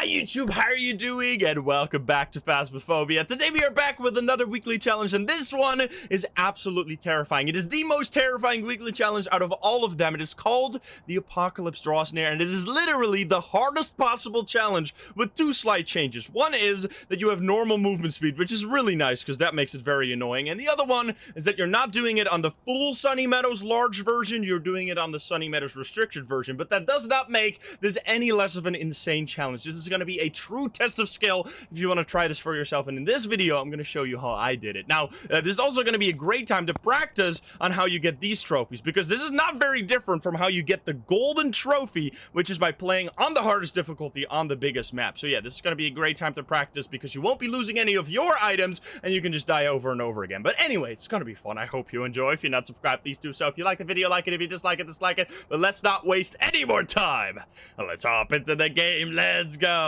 Hi YouTube, how are you doing? And welcome back to Phasmophobia. Today we are back with another weekly challenge, and this one is absolutely terrifying. It is the most terrifying weekly challenge out of all of them. It is called The Apocalypse Draws Near, and it is literally the hardest possible challenge with two slight changes. One is that you have normal movement speed, which is really nice because that makes it very annoying. And the other one is that you're not doing it on the full Sunny Meadows large version, you're doing it on the Sunny Meadows restricted version. But that does not make this any less of an insane challenge. This is going to be a true test of skill if you want to try this for yourself, and in this video I'm going to show you how I did it. Now this is also going to be a great time to practice on how you get these trophies, because this is not very different from how you get the golden trophy, which is by playing on the hardest difficulty on the biggest map. So yeah, this is going to be a great time to practice because you won't be losing any of your items and you can just die over and over again. But anyway, it's going to be fun. I hope you enjoy. If you're not subscribed, please do so. If you like the video, like it. If you dislike it, dislike it. But let's not waste any more time. Let's hop into the game. Let's go.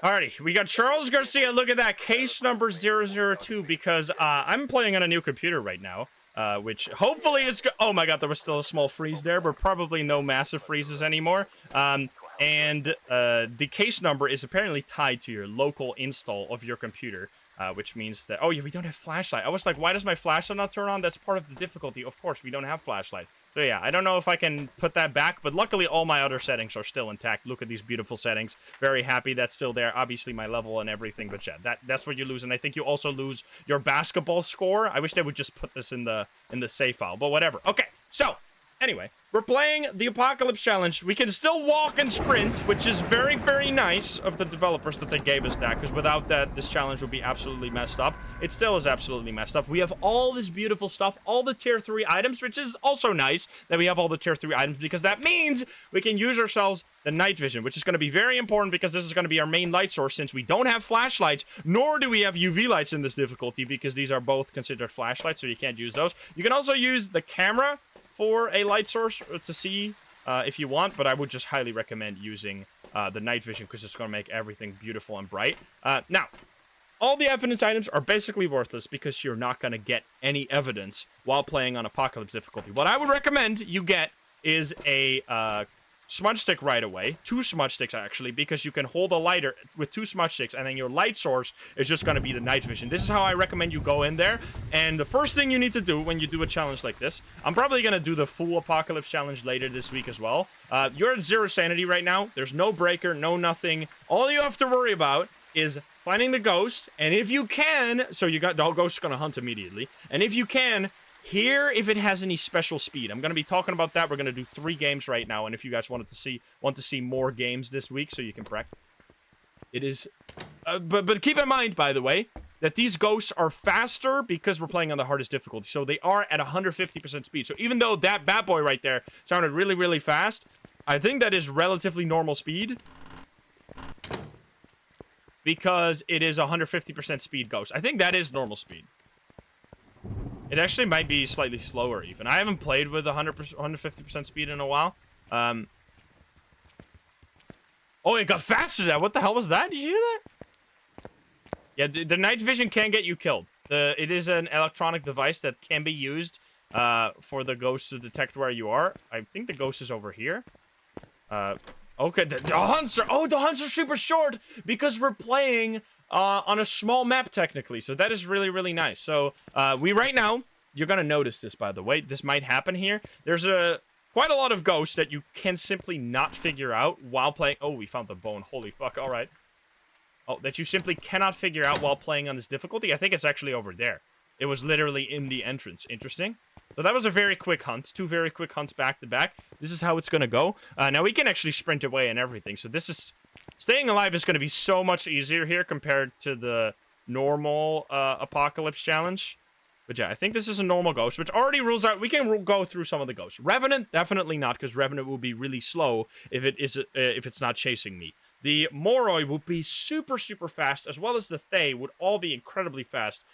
Alrighty, we got Charles Garcia. Look at that, case number 002, because I'm playing on a new computer right now, which hopefully is oh my god, there was still a small freeze there, but probably no massive freezes anymore. The case number is apparently tied to your local install of your computer, which means that, oh yeah, we don't have flashlight. I was like, why does my flashlight not turn on? That's part of the difficulty. Of course, we don't have flashlight. So yeah, I don't know if I can put that back, but luckily all my other settings are still intact. Look at these beautiful settings. Very happy that's still there. Obviously my level and everything, but yeah, that's what you lose. And I think you also lose your basketball score. I wish they would just put this in the save file, but whatever. Okay, so anyway, we're playing the Apocalypse Challenge. We can still walk and sprint, which is very, very nice of the developers that they gave us that, because without that, this challenge would be absolutely messed up. It still is absolutely messed up. We have all this beautiful stuff, all the tier 3 items, which is also nice that we have all the tier 3 items, because that means we can use ourselves the night vision, which is going to be very important because this is going to be our main light source, since we don't have flashlights, nor do we have UV lights in this difficulty, because these are both considered flashlights, so you can't use those. You can also use the camera for a light source to see if you want, but I would just highly recommend using the night vision because it's going to make everything beautiful and bright. Now, all the evidence items are basically worthless because you're not going to get any evidence while playing on Apocalypse difficulty. What I would recommend you get is a smudge stick right away. 2 smudge sticks, actually, because you can hold a lighter with 2 smudge sticks, and then your light source is just going to be the night vision. This is how I recommend you go in there. And the first thing you need to do when you do a challenge like this, I'm probably going to do the full Apocalypse challenge later this week as well. You're at 0 sanity right now. There's no breaker, no nothing. All you have to worry about is finding the ghost, and if you can, so you got the ghost is going to hunt immediately, and if you can, hear if it has any special speed. I'm going to be talking about that. We're going to do 3 games right now, and if you guys want to see more games this week, so you can practice. It is, but keep in mind, by the way, that these ghosts are faster because we're playing on the hardest difficulty, so they are at 150% speed. So even though that bad boy right there sounded really, really fast, I think that is relatively normal speed, because it is 150% speed ghost. I think that is normal speed. It actually might be slightly slower even. I haven't played with 150% speed in a while. Oh, it got faster now. What the hell was that? Did you hear that? Yeah, the night vision can get you killed. It is an electronic device that can be used for the ghost to detect where you are. I think the ghost is over here. Okay, the hunts are... Oh, the hunts are super short because we're playing on a small map, technically. So that is really, really nice. So right now, you're going to notice this, by the way. This might happen here. There's quite a lot of ghosts that you can simply not figure out while playing... Oh, we found the bone. Holy fuck. All right. Oh, that you simply cannot figure out while playing on this difficulty. I think it's actually over there. It was literally in the entrance. Interesting. So that was a very quick hunt. 2 very quick hunts back to back. This is how it's going to go. Now, we can actually sprint away and everything. So this is... Staying alive is going to be so much easier here compared to the normal Apocalypse challenge. But yeah, I think this is a normal ghost, which already rules out... We can go through some of the ghosts. Revenant, definitely not, because Revenant will be really slow if it's not chasing me. The Moroi would be super, super fast, as well as the Thay would all be incredibly fast,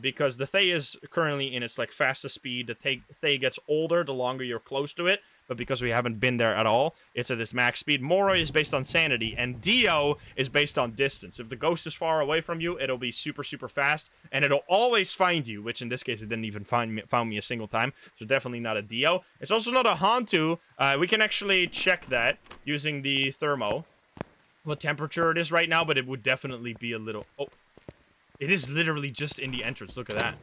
because the Thay is currently in its, like, fastest speed. The Thay gets older the longer you're close to it, but because we haven't been there at all, it's at its max speed. Moroi is based on sanity, and Dio is based on distance. If the ghost is far away from you, it'll be super, super fast, and it'll always find you, which in this case, it didn't even found me a single time, so definitely not a Dio. It's also not a Hantu. We can actually check that using the thermo. what temperature it is right now, but it would definitely be a little... Oh, it is literally just in the entrance. Look at that.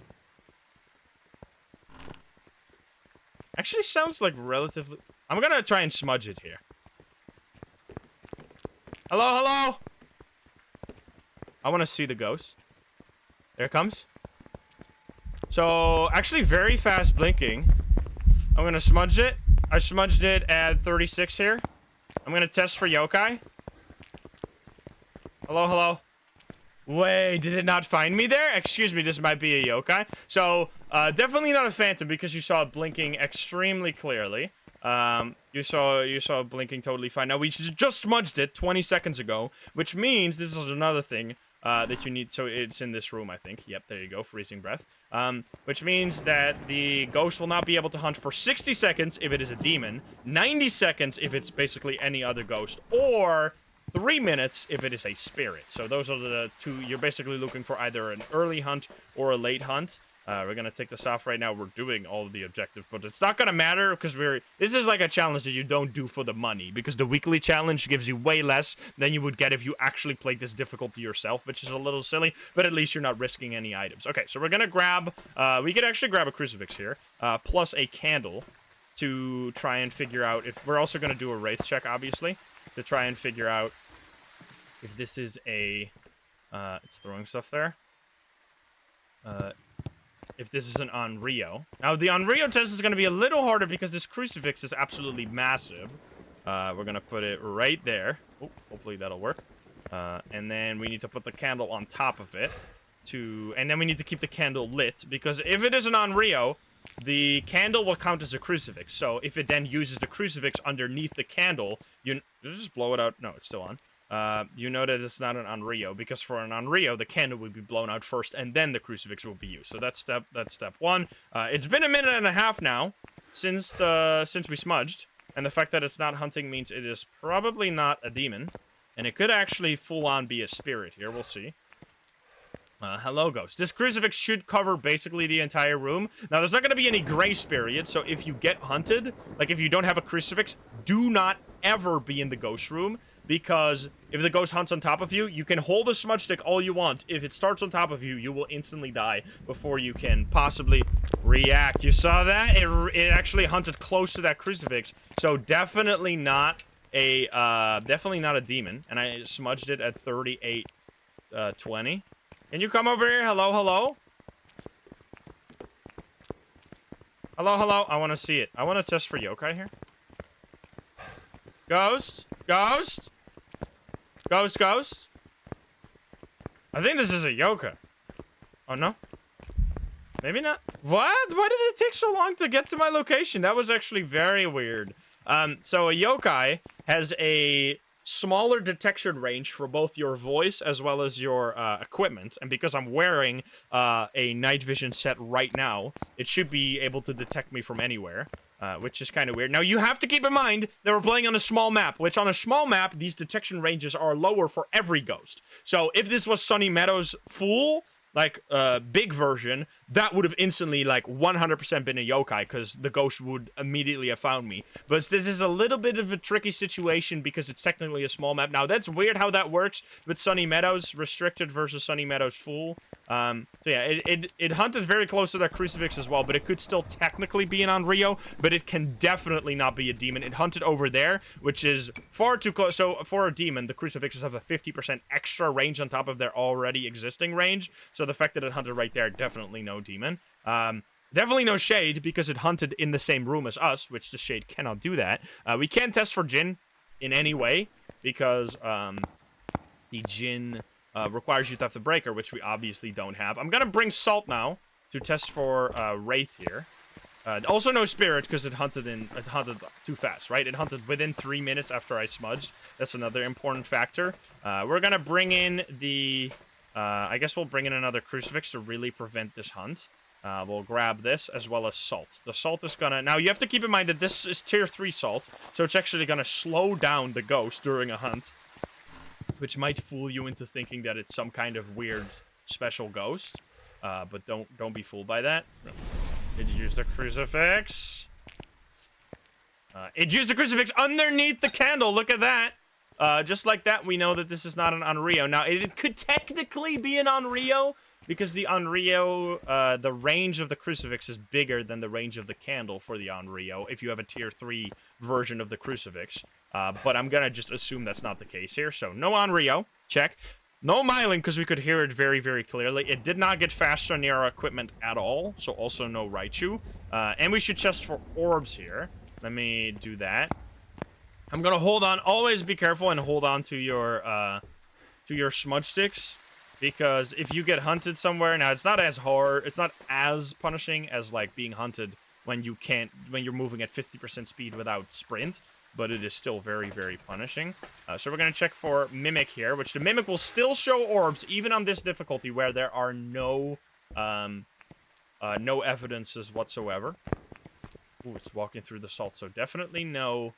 Actually sounds like relatively... I'm gonna try and smudge it here. Hello, hello? I want to see the ghost. There it comes. So, actually very fast blinking. I'm gonna smudge it. I smudged it at 36 here. I'm gonna test for yokai. Hello, hello. Wait, did it not find me there? Excuse me, this might be a yokai. So, definitely not a phantom because you saw it blinking extremely clearly. You saw it blinking totally fine. Now, we just smudged it 20 seconds ago, which means this is another thing that you need. So, it's in this room, I think. Yep, there you go, freezing breath. Which means that the ghost will not be able to hunt for 60 seconds if it is a demon, 90 seconds if it's basically any other ghost, or 3 minutes if it is a spirit. So those are the two. You're basically looking for either an early hunt or a late hunt. We're gonna take this off right now. We're doing all of the objectives, but it's not gonna matter because this is like a challenge that you don't do for the money, because the weekly challenge gives you way less than you would get if you actually played this difficulty yourself, which is a little silly, but at least you're not risking any items. Okay, so we're gonna grab, we could actually grab a crucifix here, plus a candle to try and figure out if, we're also gonna do a wraith check, obviously, to try and figure out if this is a, it's throwing stuff there. If this is an Onryo. Now, the Onryo test is going to be a little harder because this crucifix is absolutely massive. We're going to put it right there. Oh, hopefully that'll work. And then we need to put the candle on top of it. And then we need to keep the candle lit, because if it is an Onryo, the candle will count as a crucifix. So if it then uses the crucifix underneath the candle, did it just blow it out? No, it's still on. You know that it's not an Onryo, because for an Onryo, the candle would be blown out first, and then the crucifix will be used. So that's step one. It's been a minute and a half now since we smudged, and the fact that it's not hunting means it is probably not a demon, and it could actually full-on be a spirit here. We'll see. Hello, ghost. This crucifix should cover basically the entire room. Now, there's not going to be any grace period, so if you get hunted, like if you don't have a crucifix, do not ever be in the ghost room, because if the ghost hunts on top of you, you can hold a smudge stick all you want. If it starts on top of you, you will instantly die before you can possibly react. You saw that? It actually hunted close to that crucifix, so definitely not a demon, and I smudged it at 38:20. Can you come over here? Hello, hello? Hello, hello? I want to see it. I want to test for yokai here. Ghost? Ghost? Ghost, ghost? I think this is a yokai. Oh, no? Maybe not. What? Why did it take so long to get to my location? That was actually very weird. So a yokai has a smaller detection range for both your voice as well as your equipment, and because I'm wearing a night vision set right now, it should be able to detect me from anywhere, which is kind of weird. Now, you have to keep in mind that we're playing on a small map, which on a small map, these detection ranges are lower for every ghost. So if this was Sunny Meadows full, like big version, that would have instantly like 100% been a yokai, because the ghost would immediately have found me. But this is a little bit of a tricky situation because it's technically a small map. Now, that's weird how that works with Sunny Meadows restricted versus Sunny Meadows full. So yeah, it hunted very close to that crucifix as well, but it could still technically be an Onryo, but it can definitely not be a demon. It hunted over there, which is far too close. So for a demon, the crucifixes have a 50% extra range on top of their already existing range. So the fact that it hunted right there, definitely no demon. Definitely no shade, because it hunted in the same room as us, which the shade cannot do that. We can't test for Jinn in any way, because the Jinn requires you to have the breaker, which we obviously don't have. I'm gonna bring Salt now to test for Wraith here. Also no Spirit, because it hunted too fast, right? It hunted within 3 minutes after I smudged. That's another important factor. We're gonna bring in the... I guess we'll bring in another crucifix to really prevent this hunt. We'll grab this as well as salt. The salt is gonna... Now, you have to keep in mind that this is tier 3 salt, so it's actually gonna slow down the ghost during a hunt, which might fool you into thinking that it's some kind of weird special ghost. But don't be fooled by that. It used the crucifix. It used the crucifix underneath the candle. Look at that. just like that, we know that this is not an Onryo. Now, it could technically be an Onryo, because the Onryo, the range of the crucifix is bigger than the range of the candle for the Onryo, if you have a tier 3 version of the crucifix. But I'm gonna just assume that's not the case here. So, no Onryo. Check. No myelin, because we could hear it very, very clearly. It did not get faster near our equipment at all, so also no Raichu. And we should test for orbs here. Let me do that. I'm gonna hold on. Always be careful and hold on to your smudge sticks, because if you get hunted somewhere, now it's not as hard, it's not as punishing as like being hunted when you're moving at 50% speed without sprint, but it is still very, very punishing. So we're gonna check for Mimic here, which the Mimic will still show orbs even on this difficulty where there are no evidences whatsoever. Ooh, it's walking through the salt, so definitely no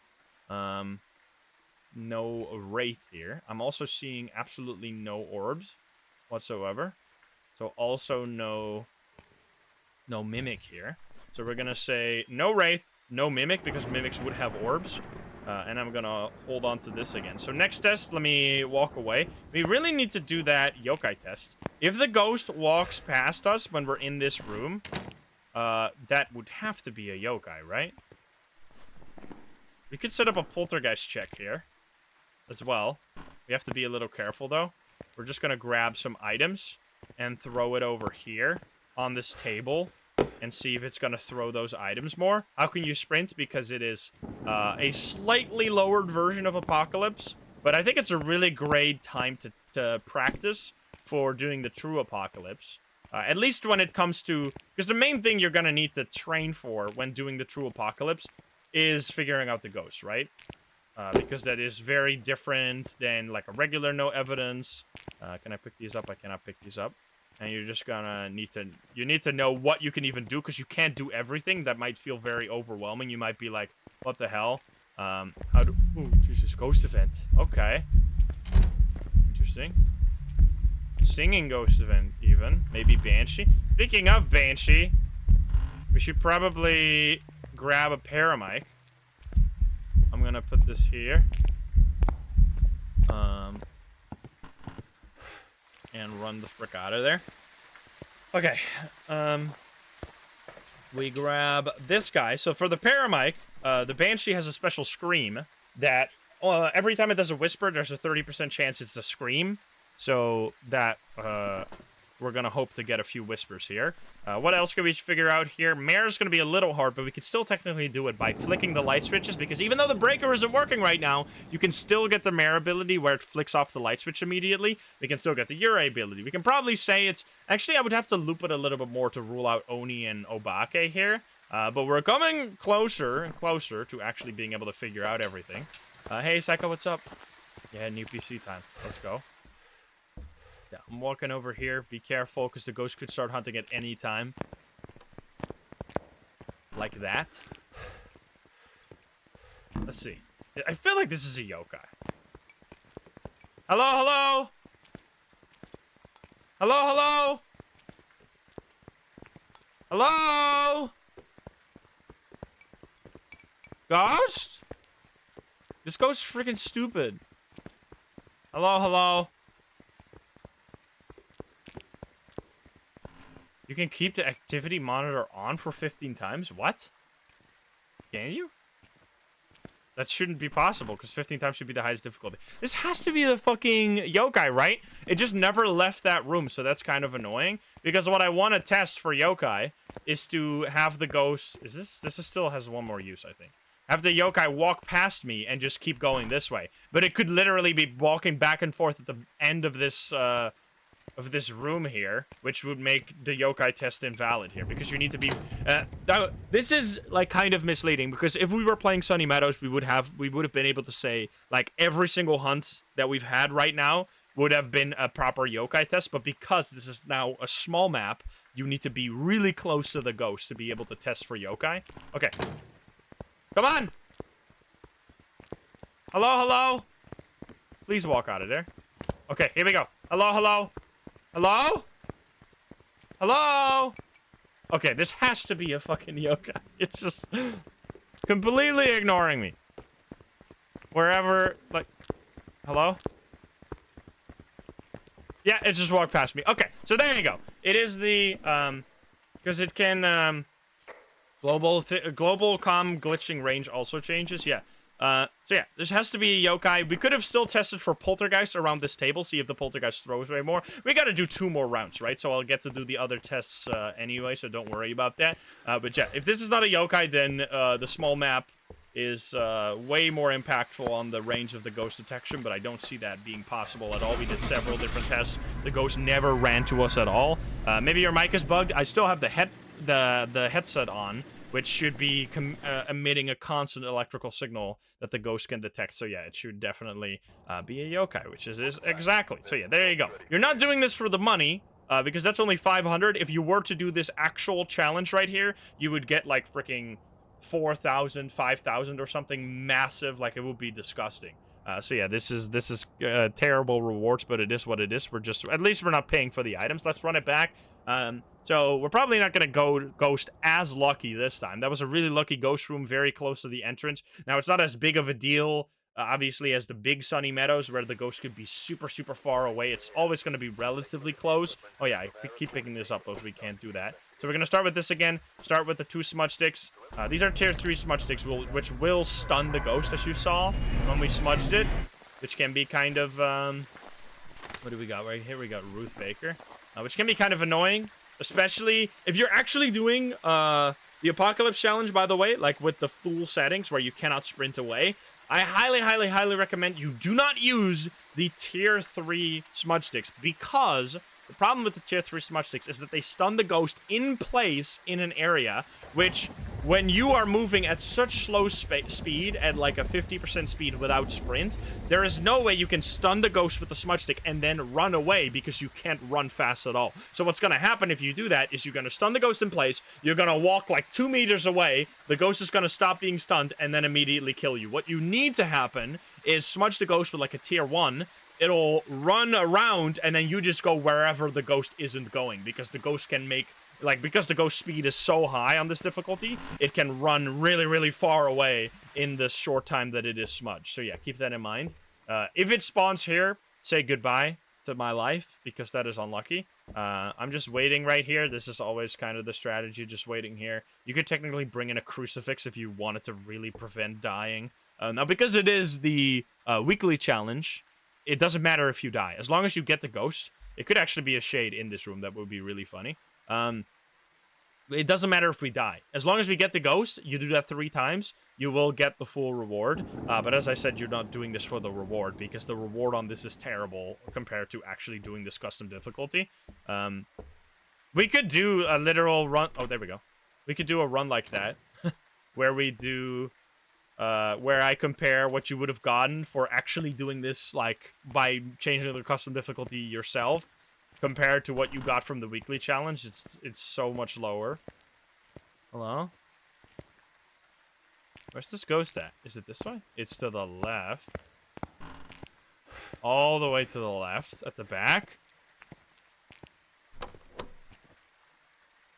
Wraith here. I'm also seeing absolutely no orbs whatsoever. So also no Mimic here. So we're gonna say no Wraith, no Mimic, because Mimics would have orbs. And I'm gonna hold on to this again. So next test, let me walk away. We really need to do that yokai test. If the ghost walks past us when we're in this room, that would have to be a yokai, right? We could set up a poltergeist check here as well. We have to be a little careful, though. We're just going to grab some items and throw it over here on this table and see if it's going to throw those items more. How can you sprint? Because it is a slightly lowered version of Apocalypse, but I think it's a really great time to practice for doing the true Apocalypse. At least when it comes to... Because the main thing you're going to need to train for when doing the true Apocalypse is figuring out the ghost, right? Because that is very different than like a regular no evidence. Can I pick these up? I cannot pick these up. And you're just gonna need to know what you can even do, because you can't do everything. That might feel very overwhelming. You might be like, what the hell? Ooh, Jesus, ghost event. Okay. Interesting. Singing ghost event, even. Maybe Banshee. Speaking of Banshee, we should probably grab a paramic. I'm gonna put this here. And run the frick out of there. Okay. We grab this guy. So for the paramic, the Banshee has a special scream that every time it does a whisper, there's a 30% chance it's a scream. So that we're going to hope to get a few whispers here. What else can we figure out here? Mare's going to be a little hard, but we could still technically do it by flicking the light switches, because even though the breaker isn't working right now, you can still get the Mare ability where it flicks off the light switch immediately. We can still get the Yurei ability. We can probably say it's... Actually, I would have to loop it a little bit more to rule out Oni and Obake here. But we're coming closer and closer to actually being able to figure out everything. Hey, Psycho, what's up? Yeah, new PC time. Let's go. Yeah, I'm walking over here. Be careful, because the ghost could start hunting at any time. Like that. Let's see. I feel like this is a yokai. Hello, hello? Hello, hello? Hello? Ghost? This ghost's freaking stupid. Hello, hello? You can keep the activity monitor on for 15 times? What? Can you? That shouldn't be possible, because 15 times should be the highest difficulty. This has to be the fucking yokai, right? It just never left that room, so that's kind of annoying. Because what I want to test for yokai is to have the ghost... This still has one more use, I think. Have the yokai walk past me and just keep going this way. But it could literally be walking back and forth at the end of this room here, which would make the yokai test invalid here, because you need to be this is like kind of misleading, because if we were playing Sunny Meadows, we would have been able to say like every single hunt that we've had right now would have been a proper yokai test, but because this is now a small map, you need to be really close to the ghost to be able to test for yokai. Okay, come on. Hello, hello? Please walk out of there. Okay, here we go. Hello, hello? Hello? Hello? Okay, this has to be a fucking yokai. It's just completely ignoring me. Wherever, like... Hello? Yeah, it just walked past me. Okay, so there you go. It is the, because it can, global comm glitching range also changes, yeah. So yeah, this has to be a yokai. We could have still tested for poltergeist around this table, see if the poltergeist throws way more. We gotta do 2 more rounds, right? So I'll get to do the other tests anyway, so don't worry about that. But yeah, if this is not a yokai, then the small map is way more impactful on the range of the ghost detection, but I don't see that being possible at all. We did several different tests. The ghost never ran to us at all. Maybe your mic is bugged. I still have the headset on, which should be emitting a constant electrical signal that the ghost can detect. So yeah, it should definitely be a yokai, which is exactly. So yeah, there you go. You're not doing this for the money, because that's only 500. If you were to do this actual challenge right here, you would get like freaking 4,000, 5,000 or something massive. Like, it would be disgusting. So yeah, this is terrible rewards, but it is what it is. At least we're not paying for the items. Let's run it back. So we're probably not going to go ghost as lucky this time. That was a really lucky ghost room, very close to the entrance. Now, it's not as big of a deal, obviously, as the big Sunny Meadows, where the ghost could be super, super far away. It's always going to be relatively close. Oh yeah, I keep picking this up, but we can't do that. So we're going to start with this again. Start with the 2 smudge sticks. These are tier 3 smudge sticks, which will stun the ghost, as you saw when we smudged it, which can be kind of, what do we got right here? We got Ruth Baker, which can be kind of annoying, especially if you're actually doing the Apocalypse Challenge, by the way, like with the full settings where you cannot sprint away. I highly, highly, highly recommend you do not use the tier 3 smudge sticks, because the problem with the tier 3 smudge sticks is that they stun the ghost in place in an area, which, when you are moving at such slow speed, at like a 50% speed without sprint, there is no way you can stun the ghost with the smudge stick and then run away, because you can't run fast at all. So what's going to happen if you do that is you're going to stun the ghost in place, you're going to walk like 2 meters away, the ghost is going to stop being stunned, and then immediately kill you. What you need to happen is smudge the ghost with like a tier 1, it'll run around, and then you just go wherever the ghost isn't going, because the ghost can make, like, because the ghost speed is so high on this difficulty, it can run really, really far away in the short time that it is smudged. So yeah, keep that in mind. If it spawns here, say goodbye to my life, because that is unlucky. I'm just waiting right here. This is always kind of the strategy, just waiting here. You could technically bring in a crucifix if you wanted to really prevent dying. Now, because it is the weekly challenge, it doesn't matter if you die. As long as you get the ghost, it could actually be a shade in this room. That would be really funny. It doesn't matter if we die. As long as we get the ghost, you do that 3 times, you will get the full reward. But as I said, you're not doing this for the reward, because the reward on this is terrible compared to actually doing this custom difficulty. We could do a literal run. Oh, there we go. We could do a run like that, where we do... where I compare what you would have gotten for actually doing this, like, by changing the custom difficulty yourself, compared to what you got from the weekly challenge. It's so much lower. Hello? Where's this ghost at? Is it this way? It's to the left. All the way to the left, at the back.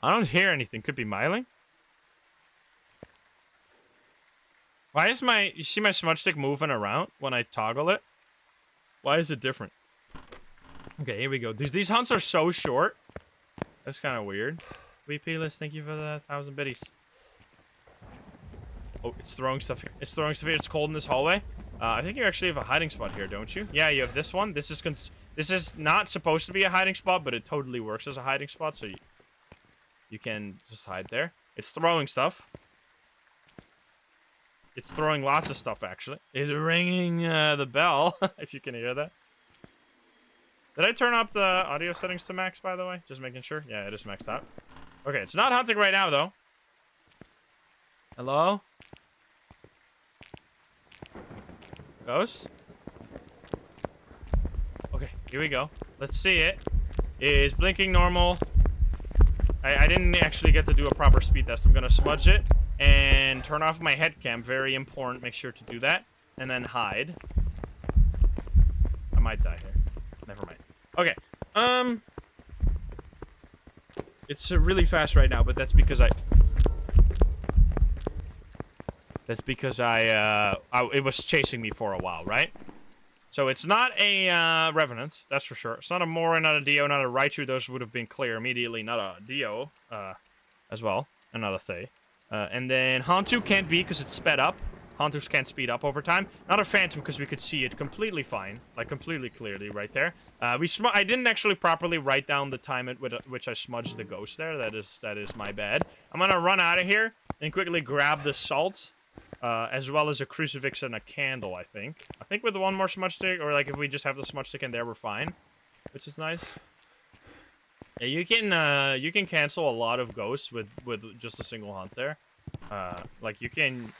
I don't hear anything. Could be Myling. Why is you see my smudge stick moving around when I toggle it? Why is it different? Okay, here we go. These hunts are so short. That's kind of weird. VP list, thank you for the 1,000 biddies. Oh, it's throwing stuff here. It's throwing stuff here. It's cold in this hallway. I think you actually have a hiding spot here, don't you? Yeah, you have this one. This is not supposed to be a hiding spot, but it totally works as a hiding spot, so you can just hide there. It's throwing stuff. It's throwing lots of stuff, actually. It's ringing the bell, if you can hear that. Did I turn up the audio settings to max, by the way? Just making sure. Yeah, it is maxed out. Okay, it's not hunting right now, though. Hello? Ghost? Okay, here we go. Let's see it. It is blinking normal. I didn't actually get to do a proper speed test. I'm going to smudge it and turn off my head cam. Very important. Make sure to do that. And then hide. I might die here. Never mind. Okay. It's really fast right now, but that's because it was chasing me for a while, right? So it's not a Revenant, that's for sure. It's not a Mora, not a Dio, not a Raichu. Those would have been clear immediately. Not a Dio as well, and not a Thay. And then Hantu can't be because it's sped up. Hunters can't speed up over time. Not a Phantom because we could see it completely fine, like completely clearly right there. I didn't actually properly write down the time at which I smudged the ghost there. That is my bad. I'm gonna run out of here and quickly grab the salt. As well as a crucifix and a candle, I think. I think with one more smudge stick, or like if we just have the smudge stick in there, we're fine. Which is nice. Yeah, you can cancel a lot of ghosts with just a single hunt there. Like you can,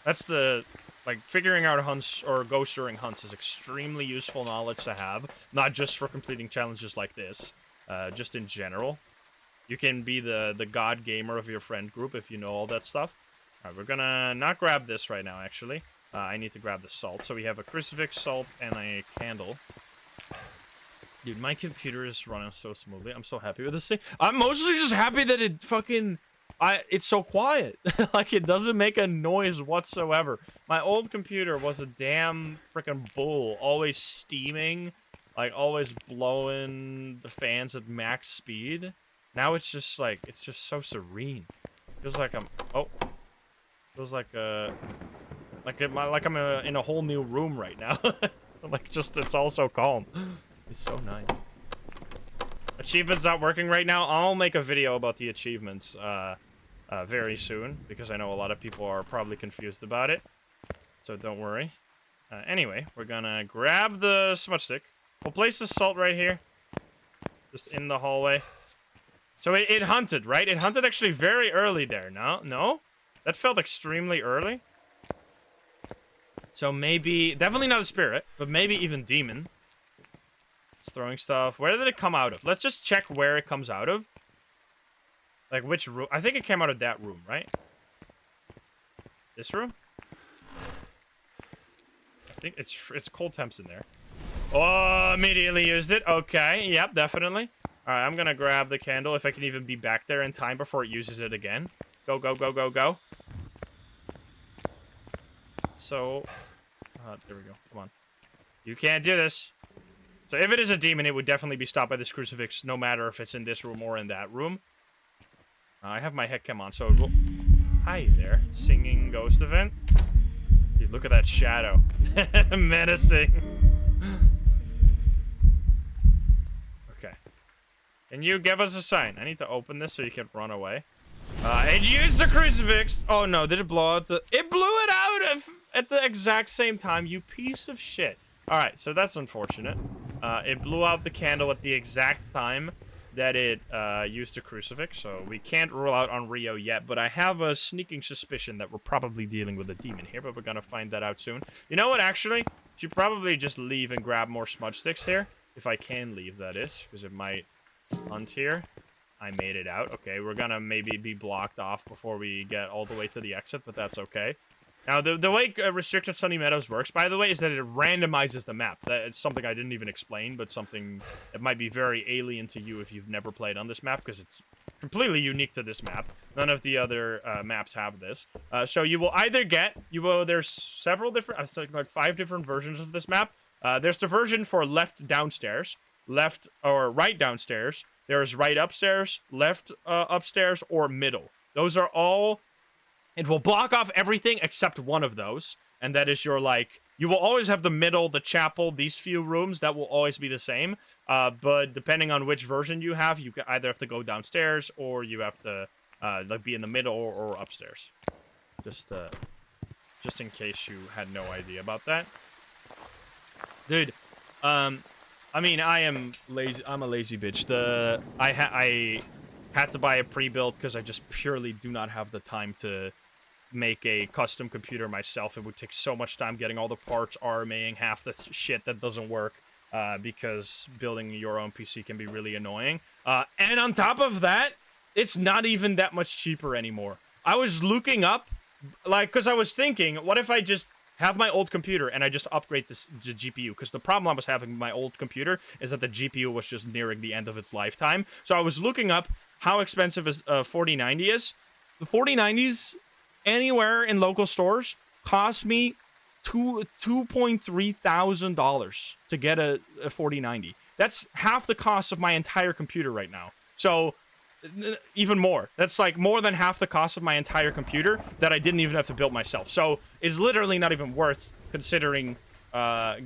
that's the, like figuring out hunts or ghosts during hunts is extremely useful knowledge to have. Not just for completing challenges like this, just in general. You can be the god gamer of your friend group if you know all that stuff. Alright, we're gonna not grab this right now, actually. I need to grab the salt. So we have a crucifix, salt, and a candle. Dude, my computer is running so smoothly. I'm so happy with this thing. I'm mostly just happy that it fucking... it's so quiet. Like, it doesn't make a noise whatsoever. My old computer was a damn freaking bull. Always steaming. Like, always blowing the fans at max speed. Now it's just, like, it's just so serene. Feels like I'm... Oh... Feels like I'm in a whole new room right now. Like, just, it's all so calm. It's so nice. Achievements not working right now. I'll make a video about the achievements very soon, because I know a lot of people are probably confused about it. So don't worry. Anyway, we're gonna grab the smudge stick. We'll place the salt right here. Just in the hallway. So it hunted, right? It hunted actually very early there. No? That felt extremely early. So maybe... Definitely not a spirit, but maybe even demon. It's throwing stuff. Where did it come out of? Let's just check where it comes out of. Like, which room? I think it came out of that room, right? This room? I think it's cold temps in there. Oh, immediately used it. Okay, yep, definitely. Alright, I'm gonna grab the candle if I can even be back there in time before it uses it again. Go, go, go, go, go. So, there we go. Come on. You can't do this. So if it is a demon, it would definitely be stopped by this crucifix, no matter if it's in this room or in that room. I have my head cam on, so... Hi there, singing ghost event. Dude, look at that shadow. Menacing. Okay. Can you give us a sign? I need to open this so you can run away. And use the crucifix. Oh no, did it blow out the... It blew it out at the exact same time, you piece of shit. Alright, so that's unfortunate. It blew out the candle at the exact time that it used the crucifix, so we can't rule out on Rio yet, but I have a sneaking suspicion that we're probably dealing with a demon here, but we're gonna find that out soon. You know what, actually? Should probably just leave and grab more smudge sticks here. If I can leave, that is, because it might hunt here. I made it out. Okay, we're gonna maybe be blocked off before we get all the way to the exit, but that's okay. Now, the way Restricted Sunny Meadows works, by the way, is that it randomizes the map. It's something I didn't even explain, but something that might be very alien to you if you've never played on this map, because it's completely unique to this map. None of the other maps have this. So you will either get... There's several different... I think like 5 different versions of this map. There's the version for left downstairs, left or right downstairs. There's right upstairs, left upstairs, or middle. Those are all... It will block off everything except one of those. And that is your, like... You will always have the middle, the chapel, these few rooms. That will always be the same. But depending on which version you have, you either have to go downstairs or you have to like be in the middle or upstairs. Just in case you had no idea about that. Dude, I mean, I am lazy. I'm a lazy bitch. I had to buy a pre-built because I just purely do not have the time to make a custom computer myself. It would take so much time getting all the parts, RMAing half the shit that doesn't work, because building your own PC can be really annoying. And on top of that, it's not even that much cheaper anymore. I was looking up, like, because I was thinking, what if I just have my old computer and I just upgrade the GPU? Because the problem I was having with my old computer is that the GPU was just nearing the end of its lifetime. So I was looking up how expensive a 4090 is. The 4090s anywhere in local stores cost me $2,300 to get a 4090. That's half the cost of my entire computer right now. So even more. That's like more than half the cost of my entire computer that I didn't even have to build myself. So it's literally not even worth considering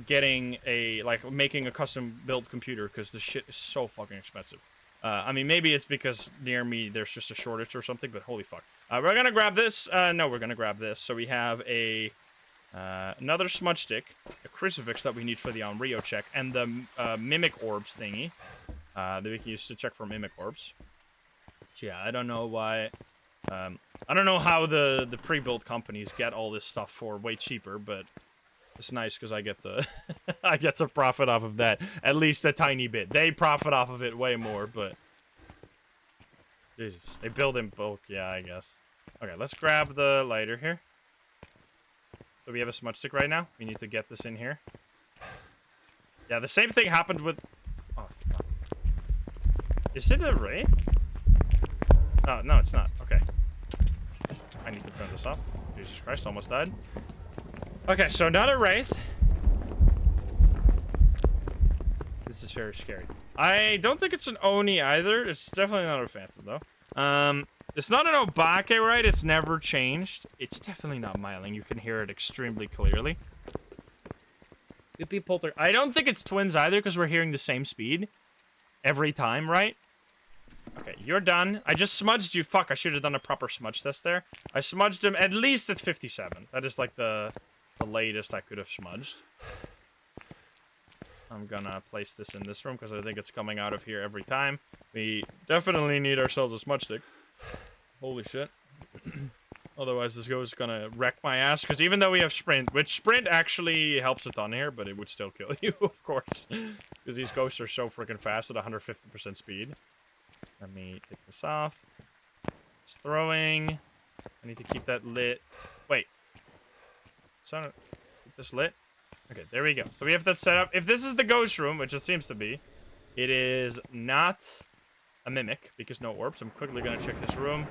getting making a custom built computer, because the shit is so fucking expensive. I mean, maybe it's because near me there's just a shortage or something, but holy fuck. We're gonna grab this. No, we're gonna grab this. So we have another smudge stick, a crucifix that we need for the Onryo check, and the mimic orbs thingy that we can use to check for mimic orbs. So yeah, I don't know why. I don't know how the pre-built companies get all this stuff for way cheaper, but it's nice because I get to I get to profit off of that at least a tiny bit. They profit off of it way more, but Jesus, they build in bulk. Yeah, I guess. Okay, let's grab the lighter here. So we have a smudge stick right now. We need to get this in here. Yeah, the same thing happened with. Oh fuck. Is it a wraith? Oh no, it's not. Okay. I need to turn this off. Jesus Christ, almost died. Okay, so not a wraith. This is very scary. I don't think it's an Oni either. It's definitely not a Phantom, though. It's not an Obake, right? It's never changed. It's definitely not Myling. You can hear it extremely clearly. Could be Polter. I don't think it's twins either, because we're hearing the same speed every time, right? Okay, you're done. I just smudged you. Fuck, I should have done a proper smudge test there. I smudged him at least at 57. That is like the latest I could have smudged. I'm gonna place this in this room because I think it's coming out of here every time. We definitely need ourselves a smudge stick. Holy shit. Otherwise this ghost is gonna wreck my ass, because even though we have sprint, which sprint actually helps a ton here, but it would still kill you, of course. Because these ghosts are so freaking fast at 150% speed. Let me take this off. It's throwing. I need to keep that lit. Wait. So, keep this lit. Okay, there we go. So we have that set up. If this is the ghost room, which it seems to be, it is not a mimic, because no orbs. I'm quickly going to check this room.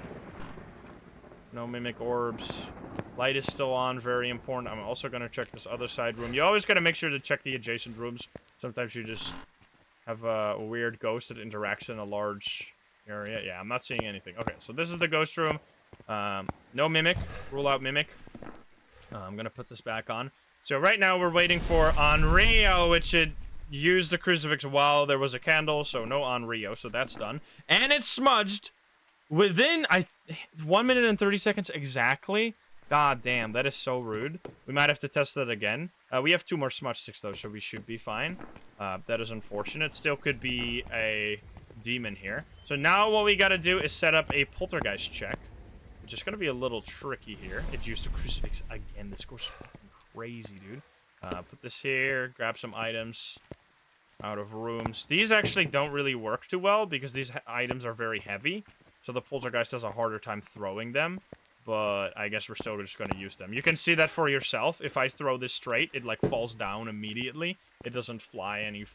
No mimic orbs. Light is still on, very important. I'm also going to check this other side room. You always got to make sure to check the adjacent rooms. Sometimes you just have a weird ghost that interacts in a large area. Yeah, I'm not seeing anything. Okay, so this is the ghost room. No mimic. Rule out mimic. I'm going to put this back on. So right now we're waiting for Onryo, which should use the crucifix while there was a candle. So no Onryo, so that's done. And it's smudged within 1 minute and 30 seconds exactly. God damn, that is so rude. We might have to test that again. We have 2 more smudge sticks though, so we should be fine. That is unfortunate. Still could be a demon here. So now what we gotta do is set up a poltergeist check, which is gonna be a little tricky here. It used a crucifix again. This goes fucking crazy, dude. Put this here, grab some items out of rooms. These actually don't really work too well because these items are very heavy. So the poltergeist has a harder time throwing them. But I guess we're still just going to use them. You can see that for yourself. If I throw this straight, it like falls down immediately. It doesn't fly any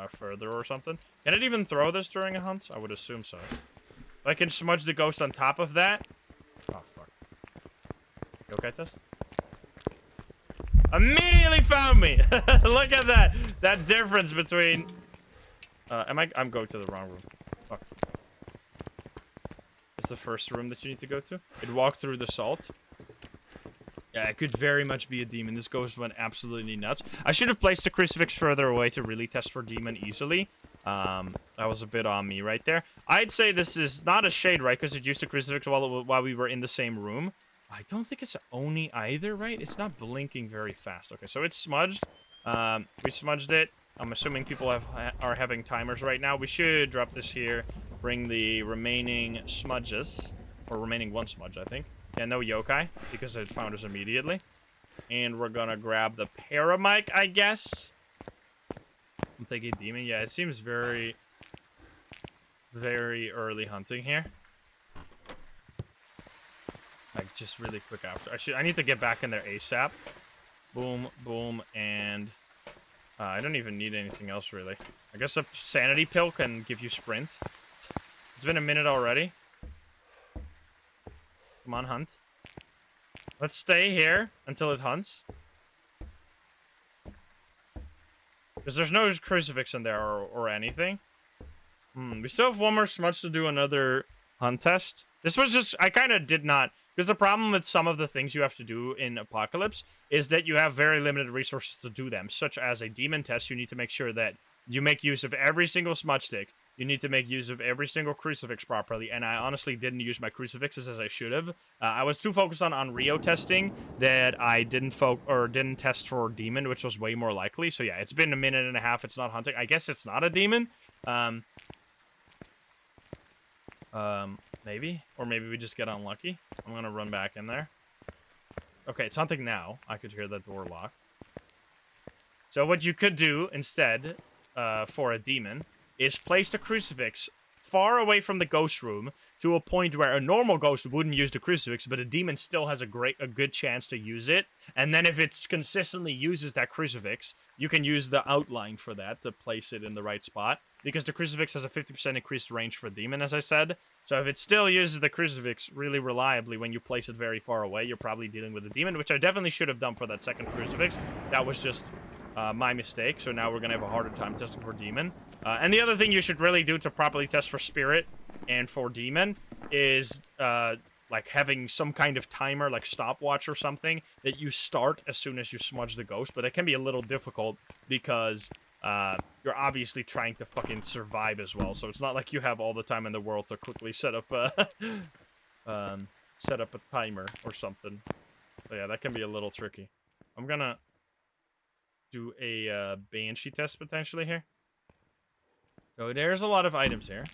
further or something. Can it even throw this during a hunt? I would assume so. If I can smudge the ghost on top of that. Oh, fuck. Okay, test. Immediately found me! Look at that! That difference between... I'm going to the wrong room. Fuck. It's the first room that you need to go to. It walked through the salt. Yeah, it could very much be a demon. This ghost went absolutely nuts. I should have placed the crucifix further away to really test for demon easily. That was a bit on me right there. I'd say this is not a shade, right? Because it used the crucifix while we were in the same room. I don't think it's Oni either, right? It's not blinking very fast. Okay, so it's smudged. We smudged it. I'm assuming people are having timers right now. We should drop this here. Bring the remaining smudges. Or remaining 1 smudge, I think. Yeah, no yokai, because it found us immediately. And we're gonna grab the paramic, I guess. I'm thinking demon. Yeah, it seems very, very early hunting here. Like, just really quick after. I need to get back in there ASAP. Boom, boom, and... I don't even need anything else, really. I guess a sanity pill can give you sprint. It's been a minute already. Come on, hunt. Let's stay here until it hunts. Because there's no crucifix in there or anything. We still have one more smudge to do another hunt test. This was just, I kind of did not, because the problem with some of the things you have to do in Apocalypse is that you have very limited resources to do them, such as a demon test. You need to make sure that you make use of every single smudge stick. You need to make use of every single crucifix properly, and I honestly didn't use my crucifixes as I should have. I was too focused on Rio testing that I didn't test for demon, which was way more likely. So yeah, it's been a minute and a half. It's not hunting. I guess it's not a demon. Maybe, or maybe we just get unlucky. I'm gonna run back in there. Okay, it's hunting now. I could hear that door lock. So what you could do instead, for a demon, is place the crucifix far away from the ghost room to a point where a normal ghost wouldn't use the crucifix, but a demon still has a good chance to use it. And then if it consistently uses that crucifix, you can use the outline for that to place it in the right spot, because the crucifix has a 50% increased range for a demon, as I said. So if it still uses the crucifix really reliably when you place it very far away, you're probably dealing with a demon, which I definitely should have done for that second crucifix. That was just my mistake. So now we're gonna have a harder time testing for demon. And the other thing you should really do to properly test for spirit and for demon is like having some kind of timer, like stopwatch or something, that you start as soon as you smudge the ghost. But it can be a little difficult because you're obviously trying to fucking survive as well. So it's not like you have all the time in the world to quickly set up a timer or something. So yeah, that can be a little tricky. I'm gonna do a banshee test potentially here. So there's a lot of items here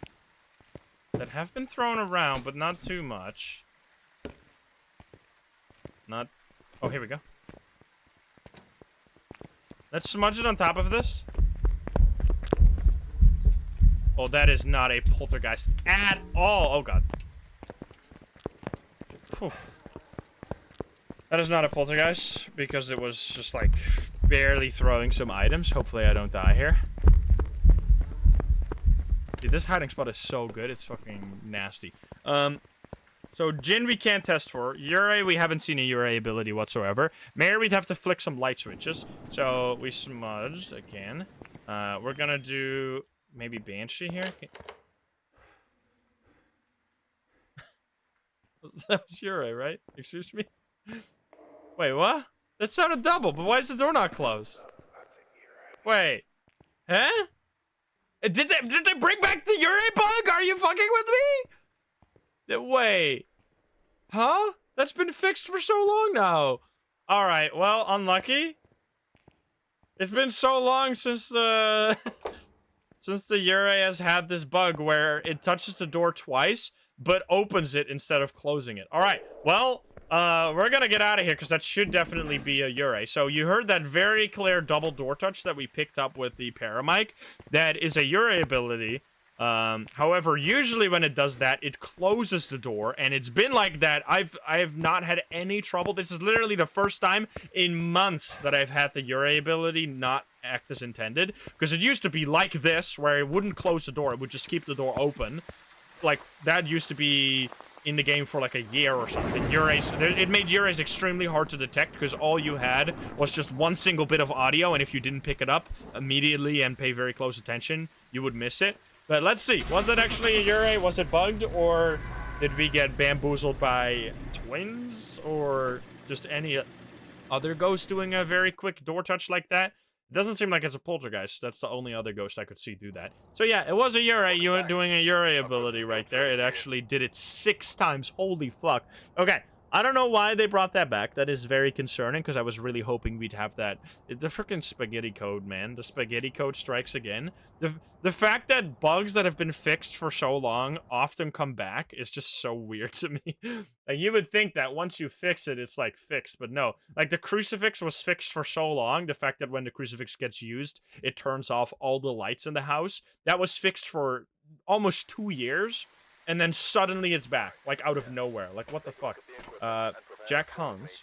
that have been thrown around, but not too much. Oh, here we go. Let's smudge it on top of this. Oh, that is not a poltergeist at all. Oh, God. Whew. That is not a poltergeist, because it was just, like, barely throwing some items. Hopefully I don't die here. Dude, this hiding spot is so good. It's fucking nasty. So Jinn we can't test for. Yurei, we haven't seen a Yurei ability whatsoever. Mare, we'd have to flick some light switches. So we smudged again. We're gonna do maybe Banshee here. That was Yurei, right? Excuse me? Wait, what? That sounded double, but why is the door not closed? Wait. Huh? Did they bring back the Yurei bug? Are you fucking with me? Wait. Huh? That's been fixed for so long now. Alright, well, unlucky. It's been so long since the... since the Yurei has had this bug where it touches the door twice, but opens it instead of closing it. Alright, well... we're gonna get out of here because that should definitely be a Yurei. So you heard that very clear double door touch that we picked up with the paramic. That is a Yurei ability. However, usually when it does that, it closes the door, and it's been like that. I have not had any trouble. This is literally the first time in months that I've had the Yurei ability not act as intended, because it used to be like this, where it wouldn't close the door, it would just keep the door open. Like, that used to be in the game for like a year or something. It made Yureis extremely hard to detect because all you had was just one single bit of audio, and if you didn't pick it up immediately and pay very close attention, you would miss it. But let's see. Was it actually a Yurei? Was it bugged? Or did we get bamboozled by twins? Or just any other ghost doing a very quick door touch like that? It doesn't seem like it's a poltergeist. That's the only other ghost I could see do that. So yeah, it was a Yurei. You were doing a Yurei ability right there. It actually did it 6 times. Holy fuck. Okay. I don't know why they brought that back. That is very concerning because I was really hoping we'd have that. The freaking spaghetti code, man. The spaghetti code strikes again. The fact that bugs that have been fixed for so long often come back is just so weird to me. Like, you would think that once you fix it, it's like fixed, but no. Like, the crucifix was fixed for so long. The fact that when the crucifix gets used, it turns off all the lights in the house. That was fixed for almost 2 years. And then suddenly it's back, like out of nowhere. Like, what the fuck? Jack Hungs.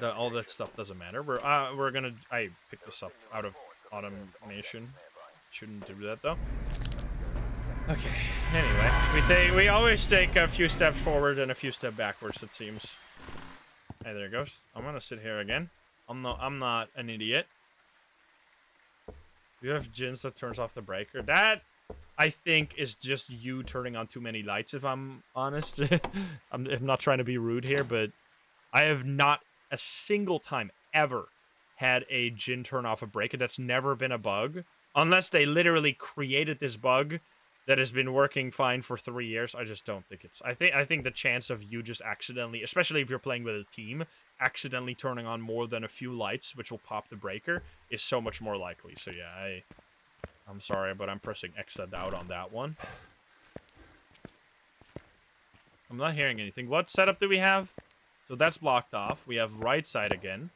All that stuff doesn't matter. We're gonna. I picked this up out of automation. Shouldn't do that though. Okay. Anyway, we always take a few steps forward and a few steps backwards. It seems. Hey, there it goes. I'm gonna sit here again. I'm not an idiot. You have Jins that turns off the breaker. That, I think, is just you turning on too many lights, if I'm honest. I'm not trying to be rude here, but I have not a single time ever had a Jin turn off a breaker. That's never been a bug. Unless they literally created this bug that has been working fine for 3 years. I just don't think it's... I think the chance of you just accidentally, especially if you're playing with a team, accidentally turning on more than a few lights, which will pop the breaker, is so much more likely. So yeah, I'm sorry, but I'm pressing X out on that one. I'm not hearing anything. What setup do we have? So that's blocked off. We have right side again.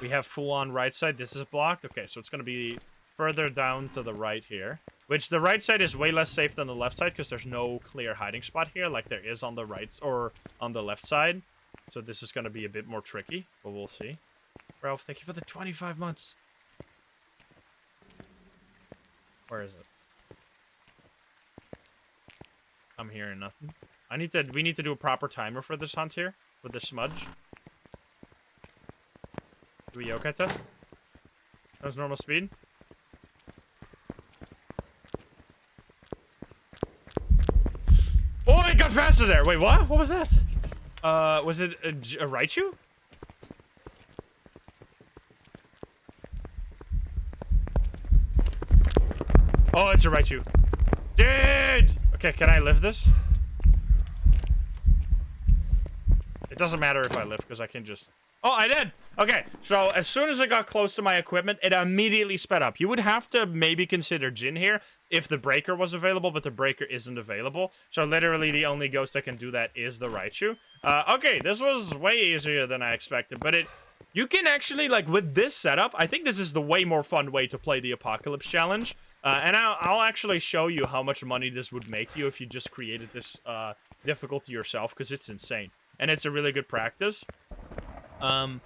We have full-on right side. This is blocked. Okay, so it's going to be further down to the right here. Which the right side is way less safe than the left side because there's no clear hiding spot here like there is on the right or on the left side. So this is going to be a bit more tricky, but we'll see. Ralph, thank you for the 25 months. Where is it? I'm hearing nothing. We need to do a proper timer for this hunt here, for this smudge. Do we yokai test? That's normal speed. Oh, it got faster there. Wait, what? What was that? Was it a Raichu? Oh, it's a Raichu. Dude! Okay, can I lift this? It doesn't matter if I lift, because I can just... Oh, I did! Okay, so as soon as I got close to my equipment, it immediately sped up. You would have to maybe consider Jin here if the breaker was available, but the breaker isn't available. So literally the only ghost that can do that is the Raichu. Okay, this was way easier than I expected, but you can actually, like, with this setup, I think this is the way more fun way to play the Apocalypse Challenge. And I'll actually show you how much money this would make you if you just created this difficulty yourself, because it's insane. And it's a really good practice. And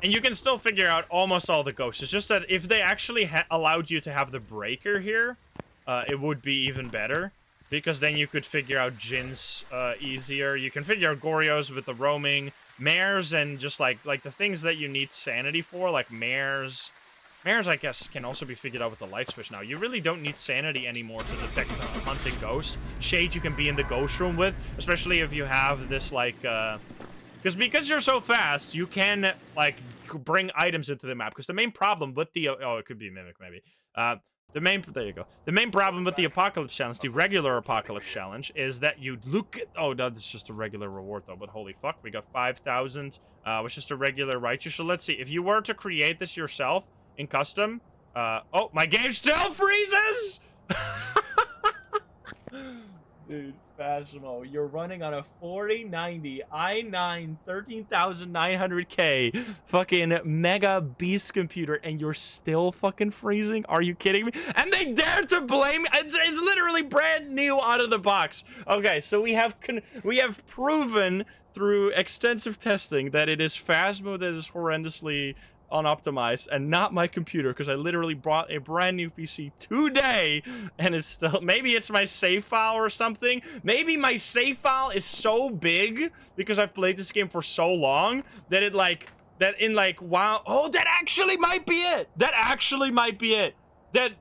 you can still figure out almost all the ghosts. It's just that if they actually allowed you to have the breaker here, it would be even better. Because then you could figure out Jins easier. You can figure out Gorios with the roaming, mares, and just like the things that you need sanity for, like mares. Mares, I guess, can also be figured out with the light switch now. You really don't need sanity anymore to detect hunting ghosts. Shade you can be in the ghost room with, especially if you have this, like, because you're so fast, you can, like, bring items into the map. Because the main problem with the... Oh, it could be Mimic, maybe. There you go. The main problem with the Apocalypse Challenge, the regular Apocalypse Challenge, is that you look at... Oh, no, that's just a regular reward, though. But holy fuck, we got 5,000, which is just a regular Raichu. So let's see. If you were to create this yourself in custom... oh, my game still freezes! Dude, Phasmo, you're running on a 4090 i9 13900K fucking mega beast computer and you're still fucking freezing? Are you kidding me? And they dare to blame me. It's literally brand new out of the box. Okay, so we have proven through extensive testing that it is Phasmo that is horrendously unoptimized and not my computer, because I literally bought a brand new PC today and it's still... Maybe it's my save file or something. Maybe my save file is so big because I've played this game for so long that it like... That in like... Wow... Oh, that actually might be it! That actually might be it! That...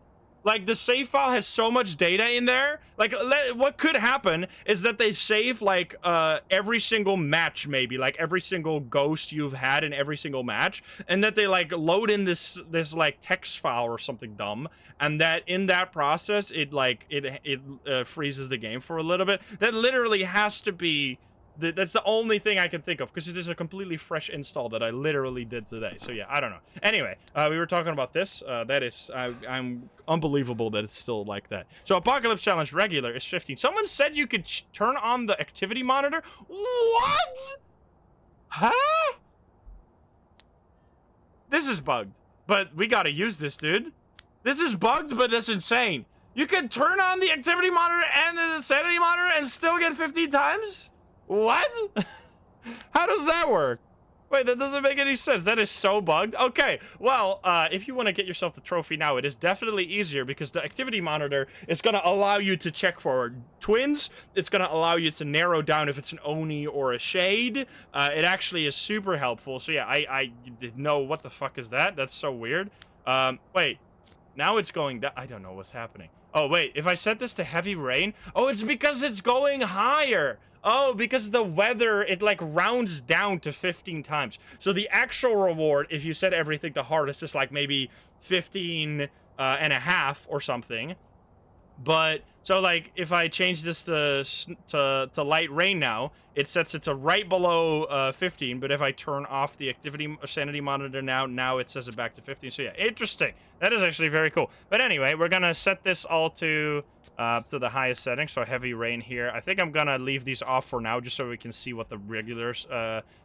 Like, the save file has so much data in there. Like, what could happen is that they save, like, every single match, maybe. Like, every single ghost you've had in every single match. And that they, like, load in this like, text file or something dumb. And that in that process, it, like, it freezes the game for a little bit. That literally has to be... That's the only thing I can think of, because it is a completely fresh install that I literally did today. So yeah, I don't know. Anyway, we were talking about this. That is, I'm unbelievable that it's still like that. So Apocalypse Challenge regular is 15. Someone said you could turn on the activity monitor. What? Huh? This is bugged, but we gotta use this, dude. This is bugged, but that's insane. You can turn on the activity monitor and the sanity monitor and still get 15 times? What? How does that work? Wait, that doesn't make any sense. That is so bugged. Okay, well, if you want to get yourself the trophy now, it is definitely easier because the activity monitor is going to allow you to check for twins. It's going to allow you to narrow down if it's an Oni or a Shade. It actually is super helpful. So yeah, I know what the fuck is that? That's so weird. Wait, Now it's going down. I don't know what's happening. Oh, wait. If I set this to heavy rain... Oh, it's because it's going higher. Oh, because the weather, it, like, rounds down to 15 times. So the actual reward, if you set everything to hardest, is, like, maybe 15 and a half or something. But... So, like, if I change this to light rain now, it sets it to right below 15. But if I turn off the activity sanity monitor now it says it back to 15. So, yeah, interesting. That is actually very cool. But anyway, we're going to set this all to the highest setting. So, heavy rain here. I think I'm going to leave these off for now just so we can see what the regular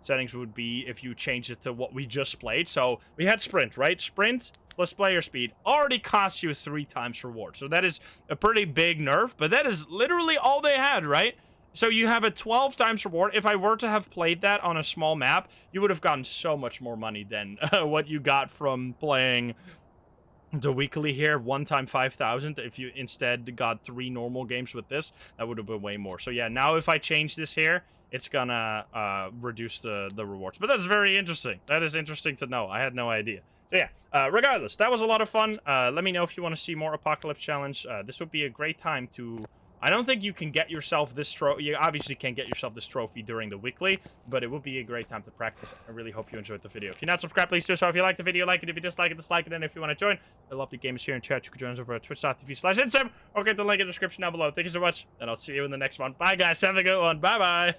settings would be if you change it to what we just played. So, we had sprint, right? Sprint plus player speed already costs you 3 times reward. So that is a pretty big nerf, but that is literally all they had, right? So you have a 12 times reward. If I were to have played that on a small map, you would have gotten so much more money than what you got from playing the weekly here. 1 time 5,000. If you instead got 3 normal games with this, that would have been way more. So yeah, now if I change this here, it's gonna reduce the rewards. But that's very interesting. That is interesting to know. I had no idea. So yeah, regardless, that was a lot of fun. Let me know if you want to see more Apocalypse Challenge. This would be a great time to... I don't think you can get yourself this trophy. You obviously can't get yourself this trophy during the weekly, but it would be a great time to practice. I really hope you enjoyed the video. If you're not subscribed, please do so. If you liked the video, like it. If you dislike it, dislike it. And if you want to join the lovely gamers here in chat, you can join us over at twitch.tv/insem or get the link in the description down below. Thank you so much, and I'll see you in the next one. Bye, guys. Have a good one. Bye-bye.